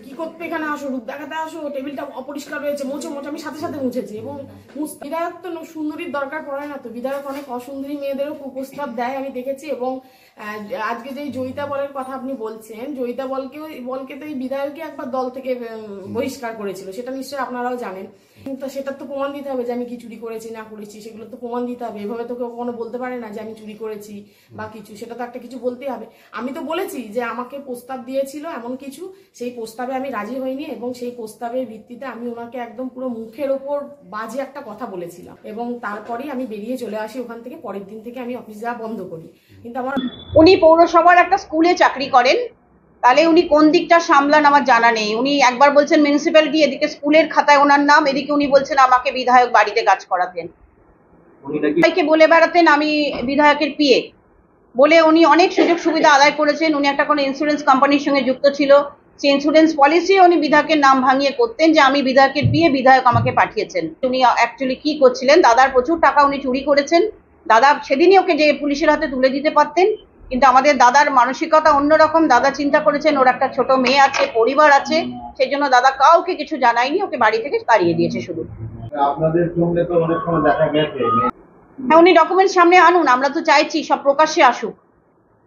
কি করতে এখানে আসো, রূপ দেখাতে আসো, টেবিলটা অপরিষ্কার রয়েছে, মোছো মোছো। আমি সাথে সাথে মুছেছি। এবং বিধায়ক তো সুন্দরীর দরকার পড়ে না, তো বিধায়ক অনেক অসুন্দরী মেয়েদেরও কুপ্রস্তাব দেয় আমি দেখেছি। এবং আজকে যে জয়িতা বলের কথা আপনি বলছেন, জয়িতা বলকে তো এই বিধায়কই একবার দল থেকে বহিষ্কার করেছিল, সেটা নিশ্চয়ই আপনারাও জানেন। কিন্তু সেটার তো প্রমাণ দিতে হবে যে আমি কি চুরি করেছি না করেছি, সেগুলো তো প্রমাণ দিতে হবে। এভাবে তো কেউ কখনো বলতে পারে না যে আমি চুরি করেছি বা কিছু, সেটা তো একটা কিছু বলতেই হবে। আমি তো বলেছি যে আমাকে প্রস্তাব দিয়েছিল এমন কিছু, সেই প্রস্তাবে আমি রাজি হইনি, এবং সেই প্রস্তাবের ভিত্তিতে আমি ওনাকে একদম পুরো মুখের ওপর বাজে একটা কথা বলেছিলাম, এবং তারপরেই আমি বেরিয়ে চলে আসি ওখান থেকে। পরের দিন থেকে আমি অফিস যাওয়া বন্ধ করি। কিন্তু আমার উনি পৌরসভার একটা স্কুলে চাকরি করেন, তাহলে উনি কোন দিকটা সামলান আমার জানা নেই। উনি একবার বলছেন মিউনিসিপ্যালিটি, এদিকে স্কুলের খাতায় ওনার নাম, এদিকে উনি বলছেন আমাকে বিধায়ক বাড়িতে কাজ করাতেন, সবাইকে বলে বেড়াতেন আমি বিধায়কের পিএ বলে। উনি অনেক সুযোগ সুবিধা আদায় করেছেন। উনি একটা কোনো ইন্স্যুরেন্স কোম্পানির সঙ্গে যুক্ত ছিল, সেই ইন্স্যুরেন্স পলিসি উনি বিধায়কের নাম ভাঙিয়ে করতেন যে আমি বিধায়কের পিএ, বিধায়ক আমাকে পাঠিয়েছেন। উনি অ্যাকচুয়ালি কি করছিলেন, দাদার প্রচুর টাকা উনি চুরি করেছেন। দাদা সেদিনই ওকে যে পুলিশের হাতে তুলে দিতে পারতেন, কিন্তু আমাদের দাদার মানসিকতা অন্যরকম। দাদা চিন্তা করেছেন ওর একটা ছোট মেয়ে আছে, পরিবার আছে, সেই জন্য দাদা কাউকে কিছু জানায়নি, ওকে বাড়ি থেকে তাড়িয়ে দিয়েছে। শুধু আপনাদের সঙ্গে তো অনেক সময় দেখা গেছে। হ্যাঁ, উনি ডকুমেন্ট সামনে আনুন, আমরা তো চাইছি সব প্রকাশ্যে আসুক,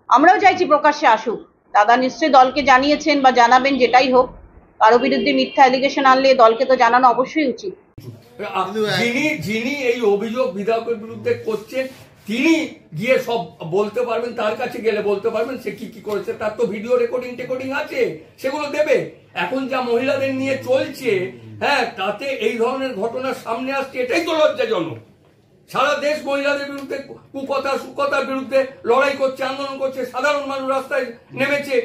আমরাও চাইছি প্রকাশ্যে আসুক। দাদা নিশ্চয়ই দলকে জানিয়েছেন বা জানাবেন, যেটাই হোক। কারো বিরুদ্ধে মিথ্যা অ্যালিগেশন আনলে দলকে তো জানানো অবশ্যই উচিত। যিনি এই অভিযোগ বিধায়কের বিরুদ্ধে করছেন, তিনি গিয়ে সব বলতে পারবেন, তার কাছে গেলে বলতে পারবেন সে কি কি করেছে। তার তো ভিডিও রেকর্ডিং আছে, সেগুলো দেবে। এখন যা মহিলাদের নিয়ে চলছে, হ্যাঁ, তাতে এই ধরনের ঘটনার সামনে আসছে, এটাই তো লজ্জাজনক। সারা দেশ মহিলাদের বিরুদ্ধে কুকথা সুকথার বিরুদ্ধে লড়াই করছে, আন্দোলন করছে, সাধারণ মানুষ রাস্তায় নেমেছে।